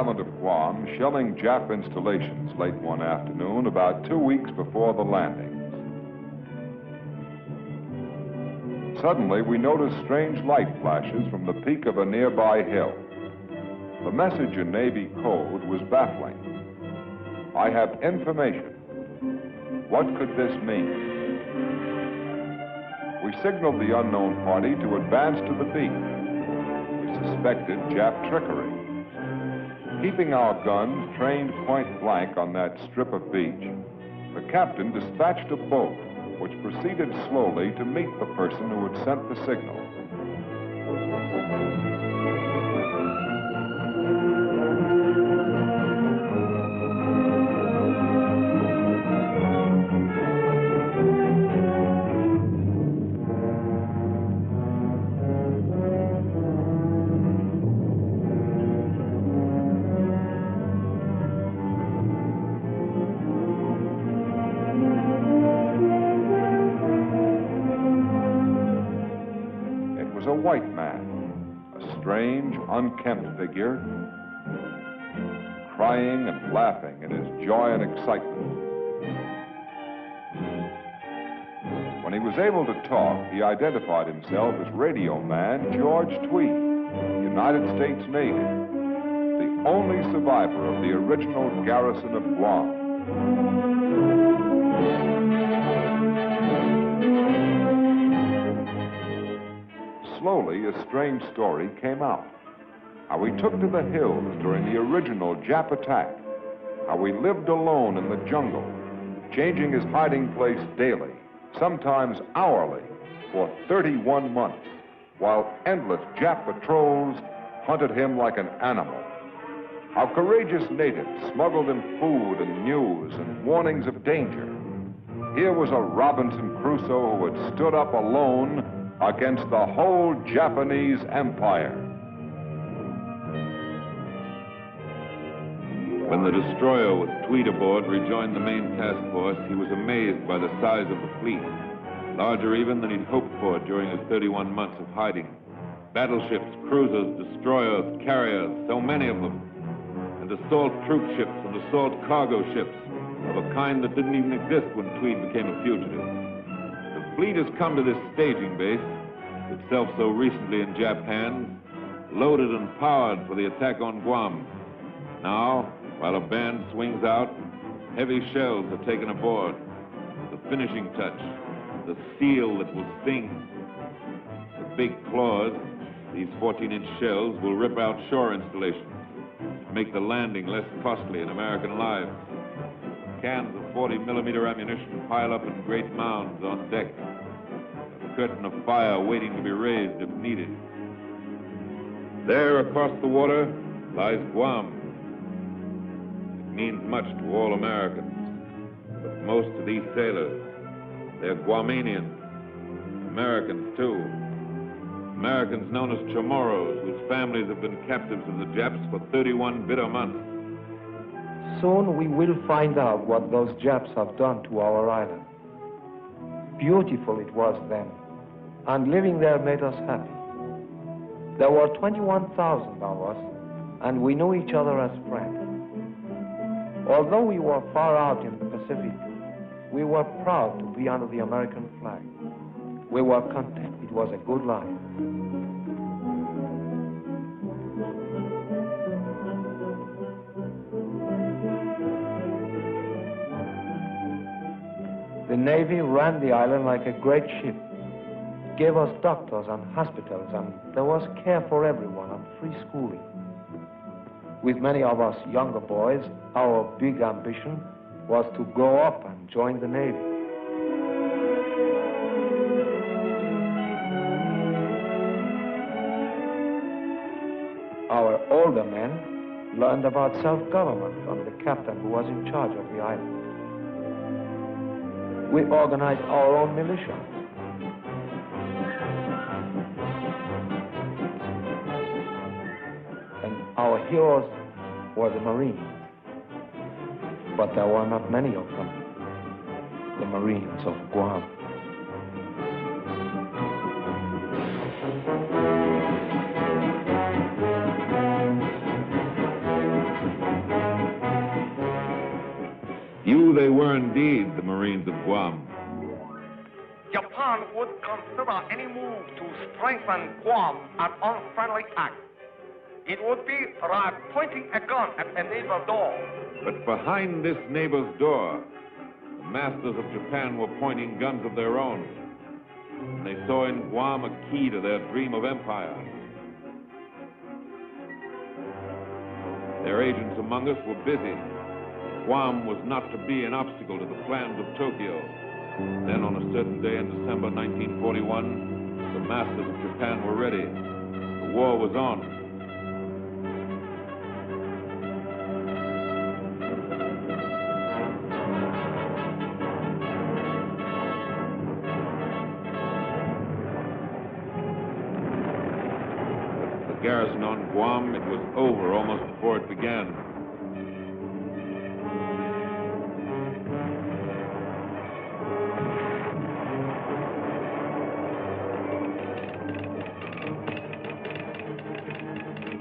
island of Guam, shelling Jap installations late one afternoon, about 2 weeks before the landings. Suddenly, we noticed strange light flashes from the peak of a nearby hill. The message in Navy code was baffling. I have information. What could this mean? We signaled the unknown party to advance to the beach. We suspected Jap trickery. Keeping our guns trained point blank on that strip of beach, the captain dispatched a boat which proceeded slowly to meet the person who had sent the signal. White man, a strange, unkempt figure, crying and laughing in his joy and excitement. When he was able to talk, he identified himself as Radioman George Tweed, United States Navy, the only survivor of the original garrison of Guam. Slowly, a strange story came out. How he took to the hills during the original Jap attack. How he lived alone in the jungle, changing his hiding place daily, sometimes hourly, for 31 months, while endless Jap patrols hunted him like an animal. How courageous natives smuggled him food and news and warnings of danger. Here was a Robinson Crusoe who had stood up alone against the whole Japanese empire. When the destroyer with Tweed aboard rejoined the main task force, he was amazed by the size of the fleet, larger even than he'd hoped for during his 31 months of hiding. Battleships, cruisers, destroyers, carriers, so many of them, and assault troop ships and assault cargo ships of a kind that didn't even exist when Tweed became a fugitive. The fleet has come to this staging base, itself so recently in Jap hands, loaded and powered for the attack on Guam. Now, while a band swings out, heavy shells are taken aboard. The finishing touch, the steel that will sting. The big claws, these 14-inch shells, will rip out shore installations, make the landing less costly in American lives. Cans of 40-millimeter ammunition pile up in great mounds on deck. A curtain of fire waiting to be raised if needed. There, across the water, lies Guam. It means much to all Americans, but most to these sailors. They're Guamanians, Americans too. Americans known as Chamorros, whose families have been captives of the Japs for 31 bitter months. Soon we will find out what those Japs have done to our island. Beautiful it was then, and living there made us happy. There were 21,000 of us, and we knew each other as friends. Although we were far out in the Pacific, we were proud to be under the American flag. We were content. It was a good life. The Navy ran the island like a great ship. It gave us doctors and hospitals, and there was care for everyone and free schooling. With many of us younger boys, our big ambition was to grow up and join the Navy. Our older men learned about self-government from the captain who was in charge of the island. We organized our own militia. And our heroes were the Marines. But there were not many of them, the Marines of Guam. knew they were indeed the Marines of Guam. Japan would consider any move to strengthen Guam an unfriendly act. It would be like pointing a gun at a neighbor's door. But behind this neighbor's door, the masters of Japan were pointing guns of their own. And they saw in Guam a key to their dream of empire. Their agents among us were busy. Guam was not to be an obstacle to the plans of Tokyo. Then on a certain day in December 1941, the masters of Japan were ready. The war was on. The garrison on Guam, it was over almost before it began.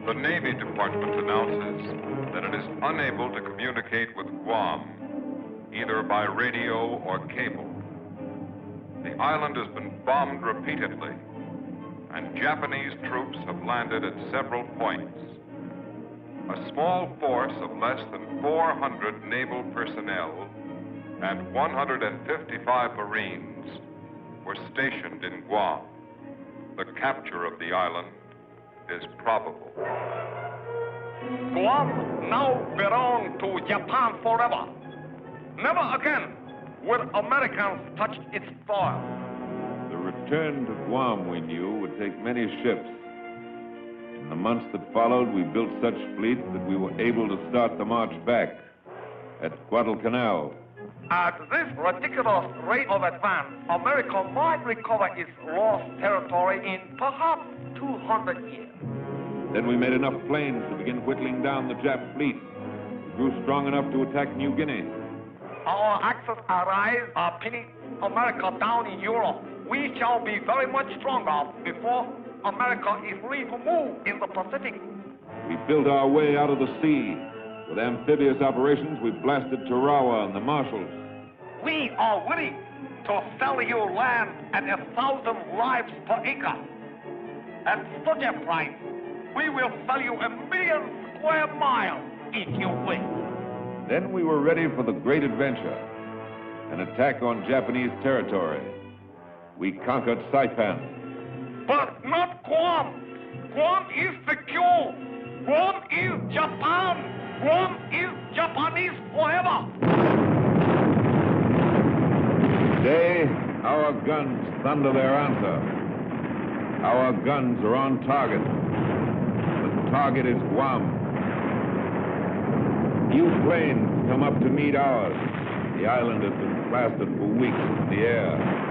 The Navy Department announces that it is unable to communicate with Guam, either by radio or cable. The island has been bombed repeatedly, and Japanese troops have landed at several points. A small force of less than 400 naval personnel and 155 Marines were stationed in Guam. The capture of the island is probable. Guam now belongs to Japan forever. Never again will Americans touch its soil. The return to Guam, we knew, would take many ships. In the months that followed, we built such fleets that we were able to start the march back at Guadalcanal. At this ridiculous rate of advance, America might recover its lost territory in perhaps 200 years. Then we made enough planes to begin whittling down the Jap fleet. We grew strong enough to attack New Guinea. Our Axis allies are pinning America down in Europe. We shall be very much stronger before America is free to move in the Pacific. We built our way out of the sea. With amphibious operations, we blasted Tarawa and the Marshalls. We are willing to sell you land at 1,000 lives per acre. At such a price, we will sell you 1 million square miles if you wish. Then we were ready for the great adventure, an attack on Japanese territory. We conquered Saipan. But not Guam. Guam is secure. Guam is Japan. Guam is Japanese forever. Today, our guns thunder their answer. Our guns are on target. The target is Guam. New planes come up to meet ours. The island has been plastered for weeks in the air.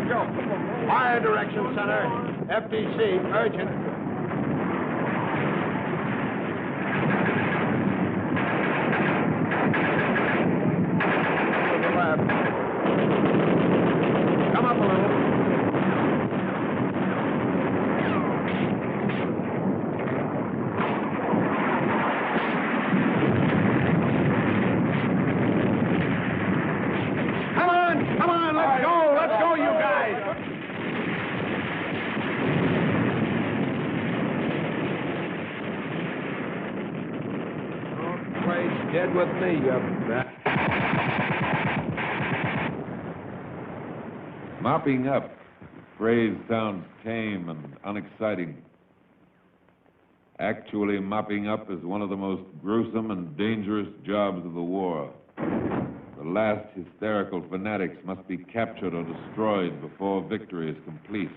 Joe. Fire direction center. FDC, urgent. To the left. Come up a little. Come on, let's go, you guys. Don't play dead with me, you bat. Mopping up. The phrase sounds tame and unexciting. Actually, mopping up is one of the most gruesome and dangerous jobs of the war. The last hysterical fanatics must be captured or destroyed before victory is complete.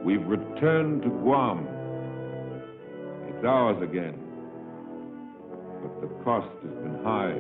We've returned to Guam. It's ours again. But the cost has been high.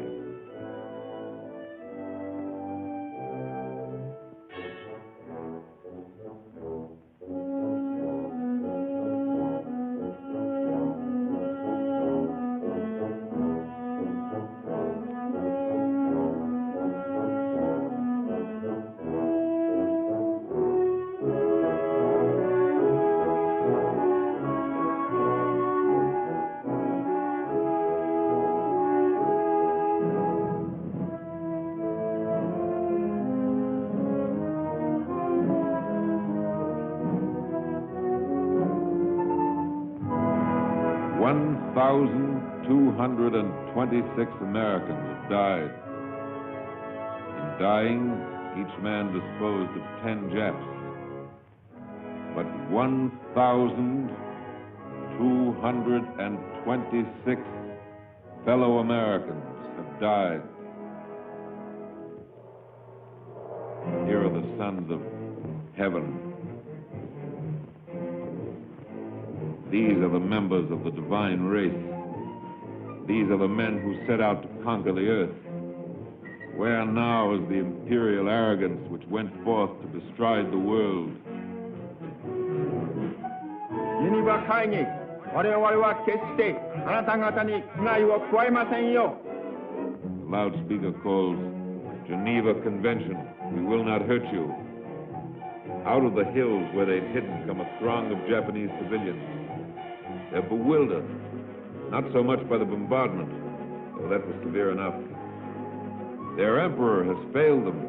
$1,226 Americans have died. In dying, each man disposed of 10 Japs. But 1,226 fellow Americans have died. Here are the sons of heaven. These are the members of the divine race. These are the men who set out to conquer the earth. Where now is the imperial arrogance which went forth to bestride the world? The loudspeaker calls, Geneva Convention, we will not hurt you. Out of the hills where they'd hidden come a throng of Japanese civilians. They're bewildered, not so much by the bombardment, though that was severe enough. Their emperor has failed them.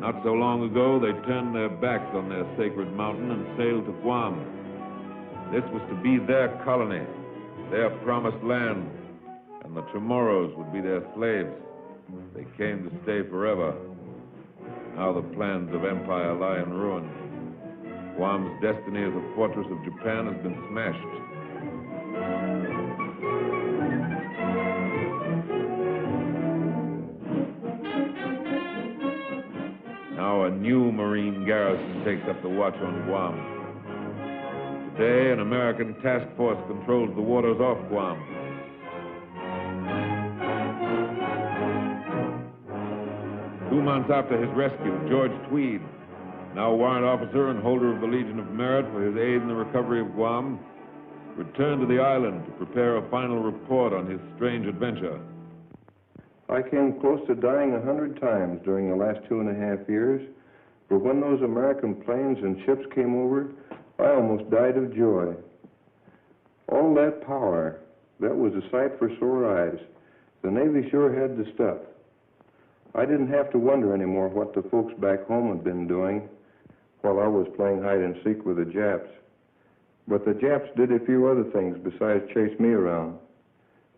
Not so long ago, they turned their backs on their sacred mountain and sailed to Guam. This was to be their colony, their promised land, and the Chamorros would be their slaves. They came to stay forever. Now the plans of empire lie in ruin. Guam's destiny as a fortress of Japan has been smashed. Now a new Marine garrison takes up the watch on Guam. Today, an American task force controls the waters off Guam. Two months after his rescue, George Tweed, now warrant officer and holder of the Legion of Merit for his aid in the recovery of Guam, returned to the island to prepare a final report on his strange adventure. I came close to dying 100 times during the last 2.5 years, but when those American planes and ships came over, I almost died of joy. All that power, that was a sight for sore eyes. The Navy sure had the stuff. I didn't have to wonder anymore what the folks back home had been doing while I was playing hide and seek with the Japs. But the Japs did a few other things besides chase me around.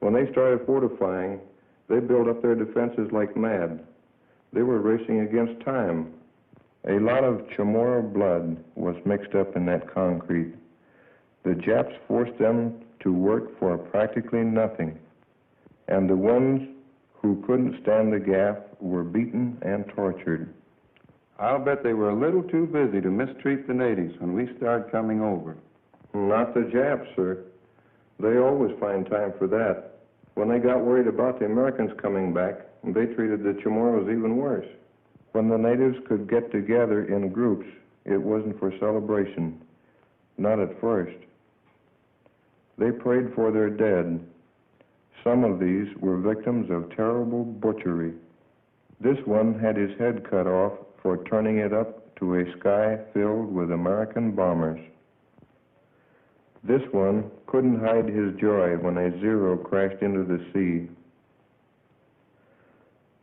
When they started fortifying, they built up their defenses like mad. They were racing against time. A lot of Chamorro blood was mixed up in that concrete. The Japs forced them to work for practically nothing. And the ones who couldn't stand the gaff were beaten and tortured. I'll bet they were a little too busy to mistreat the natives when we started coming over. Not the Japs, sir. They always find time for that. When they got worried about the Americans coming back, they treated the Chamorros even worse. When the natives could get together in groups, it wasn't for celebration. Not at first. They prayed for their dead. Some of these were victims of terrible butchery. This one had his head cut off for turning it up to a sky filled with American bombers. This one couldn't hide his joy when a Zero crashed into the sea.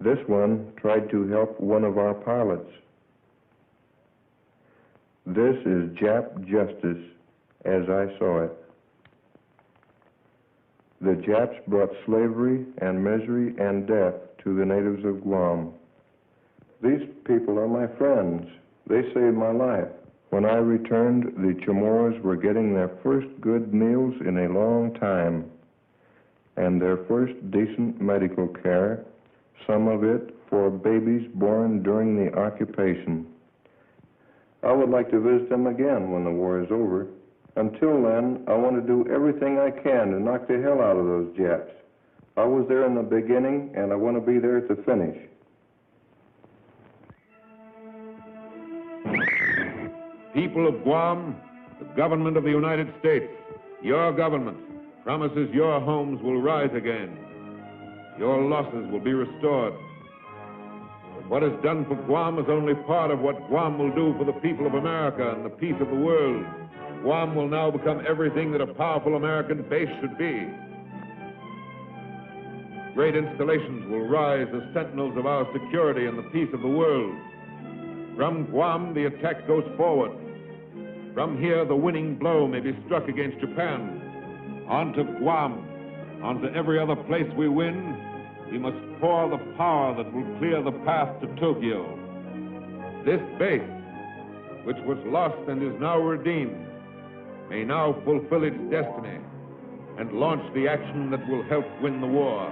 This one tried to help one of our pilots. This is Jap justice, as I saw it. The Japs brought slavery and misery and death to the natives of Guam. These people are my friends. They saved my life. When I returned, the Chamorros were getting their first good meals in a long time, and their first decent medical care, some of it for babies born during the occupation. I would like to visit them again when the war is over. Until then, I want to do everything I can to knock the hell out of those Japs. I was there in the beginning, and I want to be there at the finish. People of Guam, the government of the United States, your government, promises your homes will rise again. Your losses will be restored. But what is done for Guam is only part of what Guam will do for the people of America and the peace of the world. Guam will now become everything that a powerful American base should be. Great installations will rise as sentinels of our security and the peace of the world. From Guam, the attack goes forward. From here, the winning blow may be struck against Japan. On to Guam, on to every other place we win, we must pour the power that will clear the path to Tokyo. This base, which was lost and is now redeemed, may now fulfill its destiny and launch the action that will help win the war.